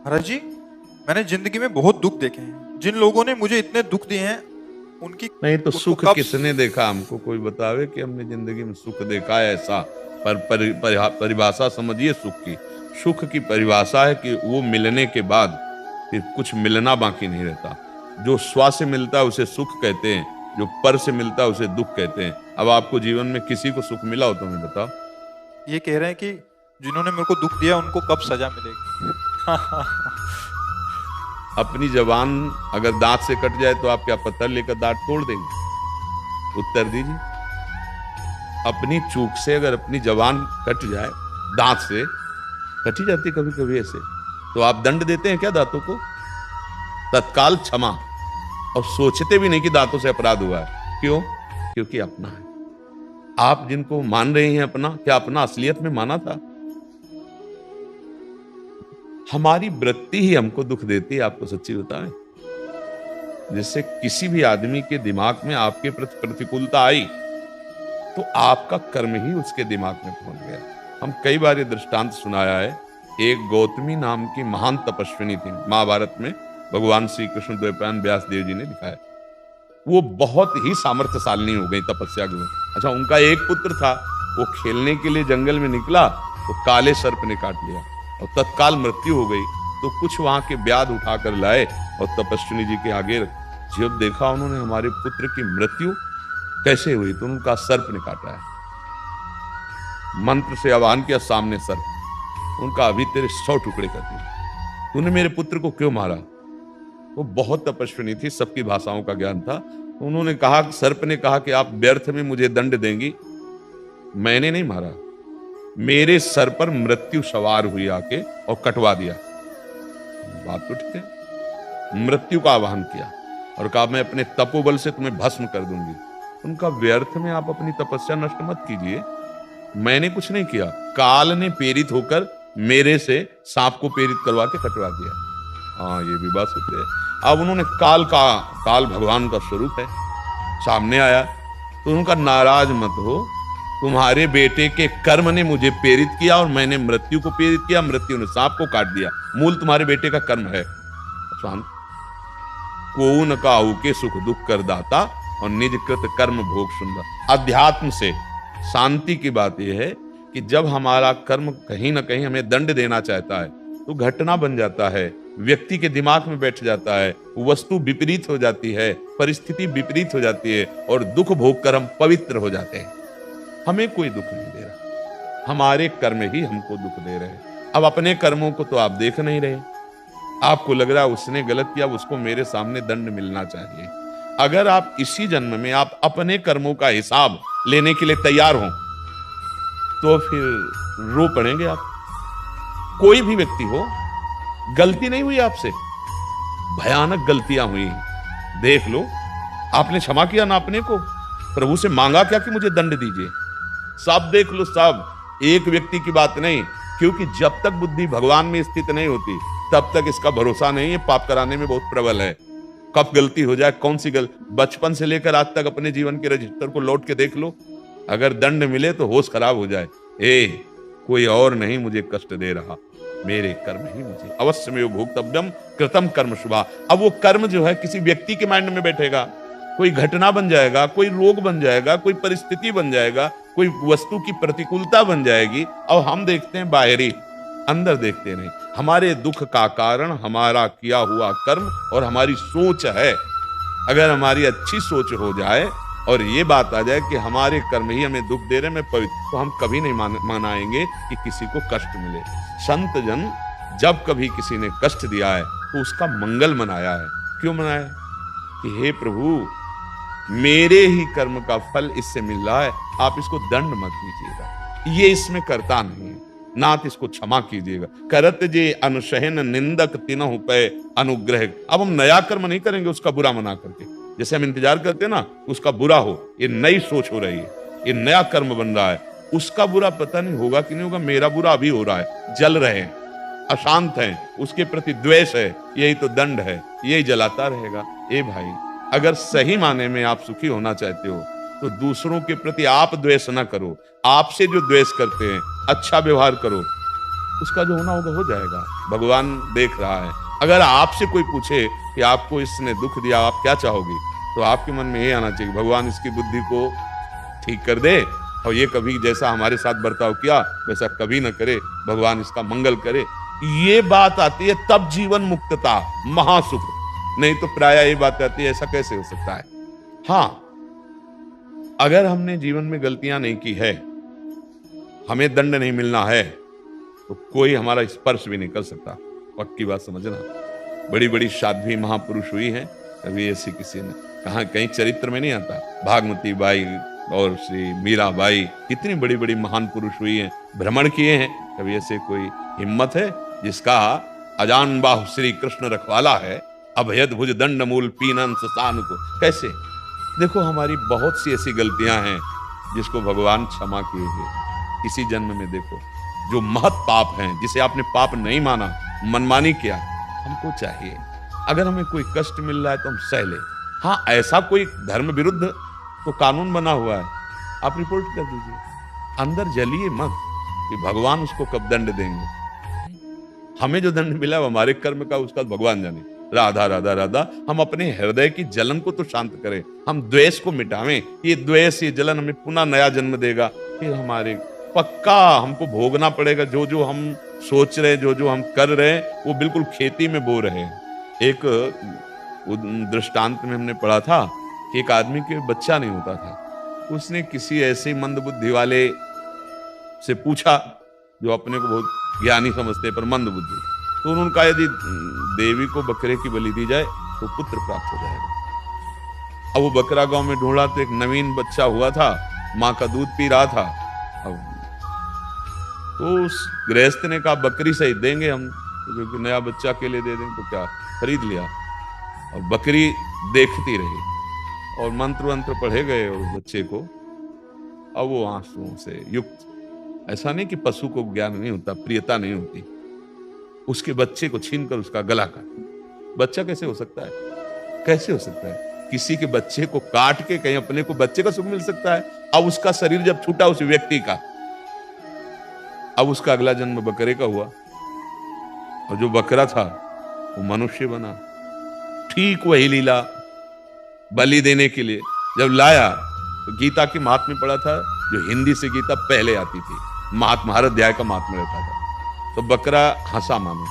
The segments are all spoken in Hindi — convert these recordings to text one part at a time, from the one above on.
महाराज जी, मैंने जिंदगी में बहुत दुख देखे हैं। जिन लोगों ने मुझे इतने दुख दिए हैं उनकी नहीं तो उनको सुख कब किसने देखा? हमको कोई बतावे कि हमने जिंदगी में सुख देखा है ऐसा। परिभाषा समझिए सुख की। सुख की परिभाषा है कि वो मिलने के बाद फिर कुछ मिलना बाकी नहीं रहता। जो स्व से मिलता है उसे सुख कहते हैं, जो पर से मिलता है उसे दुख कहते हैं। अब आपको जीवन में किसी को सुख मिला हो तो हमें बताओ। ये कह रहे हैं कि जिन्होंने मेरे को दुख दिया उनको कब सजा मिलेगी? अपनी जबान अगर दांत से कट जाए तो आप क्या पत्थर लेकर दांत तोड़ देंगे? उत्तर दीजिए। अपनी चूक से अगर अपनी जबान कट जाए, दांत से कटी जाती कभी कभी ऐसे, तो आप दंड देते हैं क्या दांतों को? तत्काल क्षमा, और सोचते भी नहीं कि दांतों से अपराध हुआ है। क्यों? क्योंकि अपना है। आप जिनको मान रहे हैं अपना, क्या अपना असलियत में माना था? हमारी वृत्ति ही हमको दुख देती है, आपको सच्ची बताएं। जैसे किसी भी आदमी के दिमाग में आपके प्रति प्रतिकूलता आई तो आपका कर्म ही उसके दिमाग में पहुंच गया। हम कई बार ये दृष्टांत सुनाया है। एक गौतमी नाम की महान तपस्विनी थी, महाभारत में भगवान श्री कृष्ण द्वैपायन व्यास देव जी ने दिखाया। वो बहुत ही सामर्थ्यशालिनी हो गई तपस्या के वक्त। अच्छा, उनका एक पुत्र था, वो खेलने के लिए जंगल में निकला तो काले सर्प ने काट लिया और तत्काल मृत्यु हो गई। तो कुछ वहां के व्याध उठाकर लाए और तपस्विनी जी के आगे जब देखा उन्होंने हमारे पुत्र की मृत्यु कैसे हुई, तो उनका सर्प ने काटा है। मंत्र से आह्वान किया, सामने सर्प। उनका अभी तेरे 100 टुकड़े कर दिए, तूने मेरे पुत्र को क्यों मारा? वो बहुत तपस्विनी थी, सबकी भाषाओं का ज्ञान था। उन्होंने कहा, सर्प ने कहा कि आप व्यर्थ में मुझे दंड देंगी। मैंने नहीं मारा, मेरे सर पर मृत्यु सवार हुई आके और कटवा दिया। बात तो ठीक है। मृत्यु का आह्वान किया और कहा, मैं अपने तपोबल से तुम्हें भस्म कर दूंगी। उनका व्यर्थ में आप अपनी तपस्या नष्ट मत कीजिए। मैंने कुछ नहीं किया, काल ने प्रेरित होकर मेरे से सांप को प्रेरित करवा के कटवा दिया। हाँ, ये भी बात सत्य है। अब उन्होंने काल भगवान का स्वरूप है, सामने आया तो उनका, नाराज मत हो, तुम्हारे बेटे के कर्म ने मुझे प्रेरित किया और मैंने मृत्यु को प्रेरित किया, मृत्यु ने सांप को काट दिया। मूल तुम्हारे बेटे का कर्म है। शांत। को न काहू के सुख दुख कर दाता और निज कृत कर्म भोग सुंदर। अध्यात्म से शांति की बात यह है कि जब हमारा कर्म कहीं ना कहीं हमें दंड देना चाहता है तो घटना बन जाता है, व्यक्ति के दिमाग में बैठ जाता है, वस्तु विपरीत हो जाती है, परिस्थिति विपरीत हो जाती है और दुख भोग कर हम पवित्र हो जाते हैं। हमें कोई दुख नहीं दे रहा, हमारे कर्म ही हमको दुख दे रहे हैं। अब अपने कर्मों को तो आप देख नहीं रहे, आपको लग रहा है उसने गलत किया, उसको मेरे सामने दंड मिलना चाहिए। अगर आप इसी जन्म में आप अपने कर्मों का हिसाब लेने के लिए तैयार हो तो फिर रो पड़ेंगे आप। कोई भी व्यक्ति हो, गलती नहीं हुई आपसे, भयानक गलतियां हुई, देख लो। आपने क्षमा किया ना अपने को, प्रभु से मांगा क्या कि मुझे दंड दीजिए? सब देख लो, सब, एक व्यक्ति की बात नहीं। क्योंकि जब तक बुद्धि भगवान में स्थित नहीं होती तब तक इसका भरोसा नहीं है, पाप कराने में बहुत प्रबल है। कब गलती हो जाए, कौन सी बचपन से लेकर आज तक अपने जीवन के रजिस्टर को लौट के देख लो। अगर दंड मिले तो होश खराब हो जाए, कोई और नहीं मुझे कष्ट दे रहा, मेरे कर्म ही मुझे अवश्य में भोक्तव्यम कृतम कर्म शुभा। अब वो कर्म जो है किसी व्यक्ति के माइंड में बैठेगा, कोई घटना बन जाएगा, कोई रोग बन जाएगा, कोई परिस्थिति बन जाएगा, कोई वस्तु की प्रतिकूलता बन जाएगी। अब हम देखते हैं बाहरी, अंदर देखते नहीं। हमारे दुख का कारण हमारा किया हुआ कर्म और हमारी सोच है। अगर हमारी अच्छी सोच हो जाए और ये बात आ जाए कि हमारे कर्म ही हमें दुख दे रहे, मैं पवित्र, तो हम कभी नहीं मनाएंगे कि किसी को कष्ट मिले। संत जन जब कभी किसी ने कष्ट दिया है तो उसका मंगल मनाया है। क्यों मनाया? कि हे प्रभु, मेरे ही कर्म का फल इससे मिल रहा है, आप इसको दंड मत कीजिएगा। ये इसमें करता नहीं है, नाथ इसको क्षमा कीजिएगा। करत जे अनुशहन निंदक तिनहु पे अनुग्रह। अब हम नया कर्म नहीं करेंगे उसका बुरा मना करके, जैसे हम इंतजार करते हैं ना उसका बुरा हो। ये नई सोच हो रही है, ये नया कर्म बन रहा है। उसका बुरा पता नहीं होगा कि नहीं होगा, मेरा बुरा अभी हो रहा है। जल रहे हैं, अशांत हैं, उसके प्रति द्वेष है, यही तो दंड है, यही जलाता रहेगा। ए भाई, अगर सही माने में आप सुखी होना चाहते हो तो दूसरों के प्रति आप द्वेष ना करो। आपसे जो द्वेष करते हैं अच्छा व्यवहार करो, उसका जो होना होगा हो जाएगा। भगवान देख रहा है। अगर आपसे कोई पूछे कि आपको इसने दुख दिया, आप क्या चाहोगी, तो आपके मन में ये आना चाहिए भगवान इसकी बुद्धि को ठीक कर दे और ये कभी जैसा हमारे साथ बर्ताव किया वैसा कभी ना करे, भगवान इसका मंगल करे। ये बात आती है तब जीवन मुक्तता, महासुख। नहीं तो प्राय ये बात आती है ऐसा कैसे हो सकता है। हाँ, अगर हमने जीवन में गलतियां नहीं की है, हमें दंड नहीं मिलना है, तो कोई हमारा स्पर्श भी नहीं कर सकता। पक्की बात समझना। बड़ी बड़ी साध्वी महापुरुष हुई हैं, कभी ऐसी किसी ने कहा, कहीं चरित्र में नहीं आता। भागमती बाई और श्री मीराबाई कितनी बड़ी बड़ी महान पुरुष हुई हैं, भ्रमण किए हैं। कभी ऐसे कोई हिम्मत है जिसका अजान बाहु श्री कृष्ण रखवाला है, अभयद भुज दंड मूल पीनन ससान को। कैसे? देखो, हमारी बहुत सी ऐसी गलतियां हैं जिसको भगवान क्षमा किए हैं इसी जन्म में। देखो, जो महत पाप हैं, जिसे आपने पाप नहीं माना, मनमानी किया, हमको चाहिए अगर हमें कोई कष्ट मिल रहा है तो हम सह लें। हाँ, ऐसा कोई धर्म विरुद्ध तो कानून बना हुआ है, आप रिपोर्ट कर दीजिए। अंदर जलिए मत कि भगवान उसको कब दंड देंगे। हमें जो दंड मिला है हमारे कर्म का, उसका भगवान जाने। राधा राधा राधा, हम अपने हृदय की जलन को तो शांत करें, हम द्वेष को मिटावें। ये द्वेष, ये जलन हमें पुनः नया जन्म देगा। फिर हमारे पक्का हमको भोगना पड़ेगा जो जो हम सोच रहे हैं, जो जो हम कर रहे हैं, वो बिल्कुल खेती में बो रहे हैं। एक दृष्टांत में हमने पढ़ा था कि एक आदमी के बच्चा नहीं होता था। उसने किसी ऐसे मंद बुद्धि वाले से पूछा जो अपने को बहुत ज्ञानी समझते पर मंद बुद्धि, तो उन्होंने कहा यदि देवी को बकरे की बलि दी जाए तो पुत्र प्राप्त हो जाएगा। अब वो बकरा गांव में ढूंढा तो एक नवीन बच्चा हुआ था, माँ का दूध पी रहा था। अब तो उस गृहस्थ ने कहा बकरी सही देंगे हम, क्योंकि नया बच्चा के लिए दे दें तो क्या, खरीद लिया। और बकरी देखती रही और मंत्र वंत्र पढ़े गए और बच्चे को, अब वो आंसुओं से युक्त, ऐसा नहीं कि पशु को ज्ञान नहीं होता, प्रियता नहीं होती, उसके बच्चे को छीनकर उसका गला काट। बच्चा कैसे हो सकता है? कैसे हो सकता है? किसी के बच्चे को काट के कहीं अपने को बच्चे का सुख मिल सकता है? अब उसका शरीर जब छूटा उस व्यक्ति का, अब उसका अगला जन्म बकरे का हुआ और जो बकरा था वो मनुष्य बना। ठीक वही लीला बलि देने के लिए जब लाया तो गीता के महात्म्य पढ़ा था, जो हिंदी से गीता पहले आती थी, महात्मा हर अध्याय का महात्म्य रहता था। तो बकरा हंसा मानो,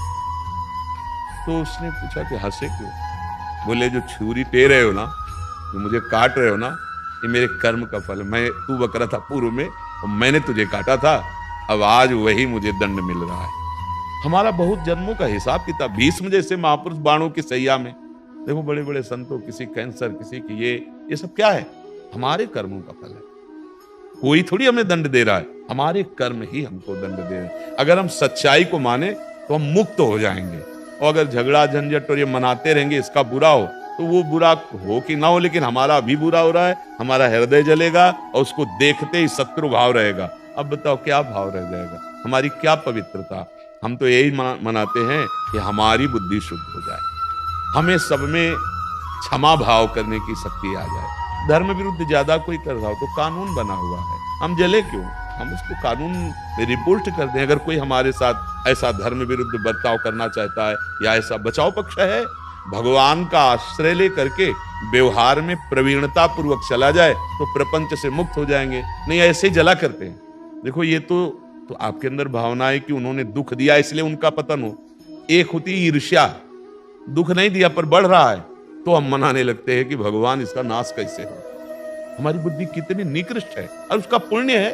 तो उसने पूछा कि हंसे क्यों? बोले जो छुरी टे रहे हो ना, जो मुझे काट रहे हो ना, ये मेरे कर्म का फल है। मैं, तू बकरा था पूर्व में और मैंने तुझे काटा था, अब आज वही मुझे दंड मिल रहा है। हमारा बहुत जन्मों का हिसाब किताब, भीष्म जैसे महापुरुष बाणों की सैया में, देखो बड़े बड़े संतों, किसी कैंसर, किसी की ये सब क्या है? हमारे कर्मों का फल है। कोई थोड़ी हमें दंड दे रहा है, हमारे कर्म ही हमको दंड दे रहे हैं। अगर हम सच्चाई को माने तो हम मुक्त हो जाएंगे, और अगर झगड़ा झंझट और ये मनाते रहेंगे इसका बुरा हो, तो वो बुरा हो कि ना हो, लेकिन हमारा अभी बुरा हो रहा है, हमारा हृदय जलेगा और उसको देखते ही शत्रु भाव रहेगा। अब बताओ क्या भाव रह जाएगा? हमारी क्या पवित्रता? हम तो यही मनाते हैं कि हमारी बुद्धि शुद्ध हो जाए, हमें सब में क्षमा भाव करने की शक्ति आ जाए। धर्म विरुद्ध ज्यादा कोई कर रहा हो तो कानून बना हुआ है, हम जले क्यों? हम उसको कानून में रिपोर्ट कर दें। अगर कोई हमारे साथ ऐसा धर्म विरुद्ध बर्ताव करना चाहता है या ऐसा बचाव पक्ष है, भगवान का आश्रय लेकर के व्यवहार में प्रवीणता पूर्वक चला जाए तो प्रपंच से मुक्त हो जाएंगे। नहीं ऐसे ही जला करते हैं। देखो ये तो आपके अंदर भावना है कि उन्होंने दुख दिया इसलिए उनका पतन हो। एक होती ईर्ष्या, दुख नहीं दिया पर बढ़ रहा है तो हम मनाने लगते हैं कि भगवान इसका नाश कैसे हो। हमारी बुद्धि कितनी निकृष्ट है, और उसका पुण्य है,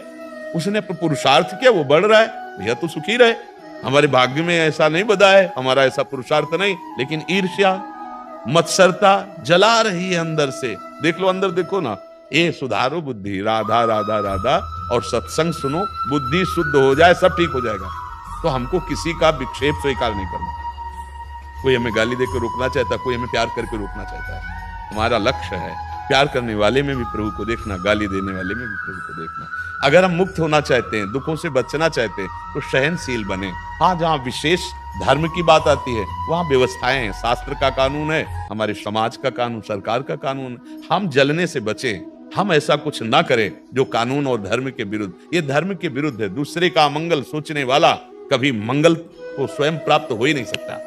उसने पुरुषार्थ किया, वो बढ़ रहा है, भैया तो सुखी रहे। हमारे भाग्य में ऐसा नहीं बधा है, हमारा ऐसा पुरुषार्थ नहीं, लेकिन ईर्ष्या, मत्सरता जला रही है अंदर से। देख लो अंदर, देखो ना, ये सुधारो बुद्धि, राधा राधा राधा, और सत्संग सुनो, बुद्धि शुद्ध हो जाए, सब ठीक हो जाएगा। तो हमको किसी का विक्षेप स्वीकार नहीं करना। कोई हमें गाली देकर रोकना चाहता है, कोई हमें प्यार करके रोकना चाहता है। हमारा लक्ष्य है प्यार करने वाले में भी प्रभु को देखना, गाली देने वाले में भी प्रभु को देखना। अगर हम मुक्त होना चाहते हैं, दुखों से बचना चाहते हैं, तो सहनशील बने। हाँ, जहाँ विशेष धर्म की बात आती है वहां व्यवस्थाएं हैं, शास्त्र का कानून है, हमारे समाज का कानून, सरकार का कानून। हम जलने से बचें, हम ऐसा कुछ ना करें जो कानून और धर्म के विरुद्ध। ये धर्म के विरुद्ध है। दूसरे का मंगल सोचने वाला कभी मंगल को स्वयं प्राप्त हो ही नहीं सकता।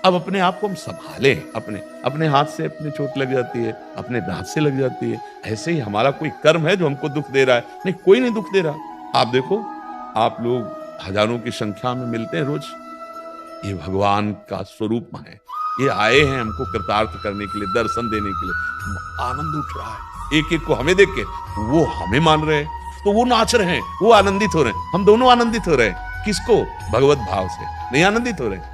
अब अपने आप को हम संभालें, अपने हाथ से अपनी चोट लग जाती है, अपने दांत से लग जाती है। ऐसे ही हमारा कोई कर्म है जो हमको दुख दे रहा है? नहीं, कोई नहीं दुख दे रहा। आप देखो, आप लोग हजारों की संख्या में मिलते हैं रोज, ये भगवान का स्वरूप है। ये आए हैं हमको कृतार्थ करने के लिए, दर्शन देने के लिए। आनंद उठ रहा है एक एक को हमें देख के। वो हमें मान रहे हैं तो वो नाच रहे हैं, वो आनंदित हो रहे हैं, हम दोनों आनंदित हो रहे हैं। किसको? भगवत भाव से। नहीं आनंदित हो रहे?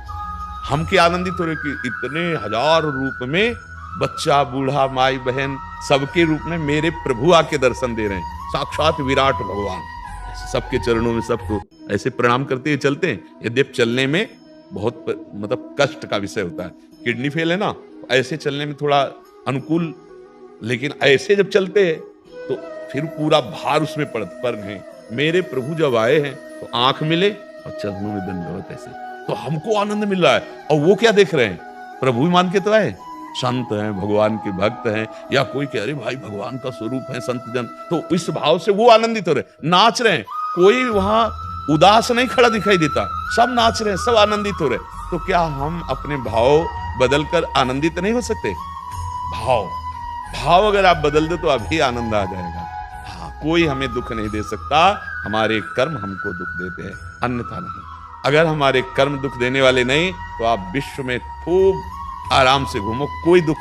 हम क्या आनंदित हो रहे कि इतने हजार रूप में बच्चा, बूढ़ा, माई, बहन, सबके रूप में मेरे प्रभु आके दर्शन दे रहे हैं। साक्षात विराट भगवान सबके चरणों में सबको ऐसे प्रणाम करते हुए चलते हैं। यद्यप चलने में बहुत मतलब कष्ट का विषय होता है, किडनी फेल है ना, ऐसे चलने में थोड़ा अनुकूल, लेकिन ऐसे जब चलते हैं तो फिर पूरा भार उसमें पर नहीं। मेरे प्रभु जब आए हैं तो आंख मिले और चरणों में दंडवत, ऐसे तो हमको आनंद मिल रहा है। और वो क्या देख रहे हैं? प्रभु ही मान के तो आए, संत हैं, भगवान के भक्त हैं, या कोई कह रहे भाई भगवान का स्वरूप है संत जन, तो इस भाव से वो आनंदित हो रहे, नाच रहे हैं। कोई वहां उदास नहीं खड़ा दिखाई देता, सब नाच रहे हैं, सब आनंदित हो रहे। तो क्या हम अपने भाव बदलकर आनंदित नहीं हो सकते? भाव अगर आप बदल दो तो अभी आनंद आ जाएगा। हाँ, कोई हमें दुख नहीं दे सकता, हमारे कर्म हमको दुख देते हैं, अन्यथा नहीं। अगर हमारे कर्म दुख देने वाले नहीं तो आप विश्व में खूब आराम से घूमो, कोई दुख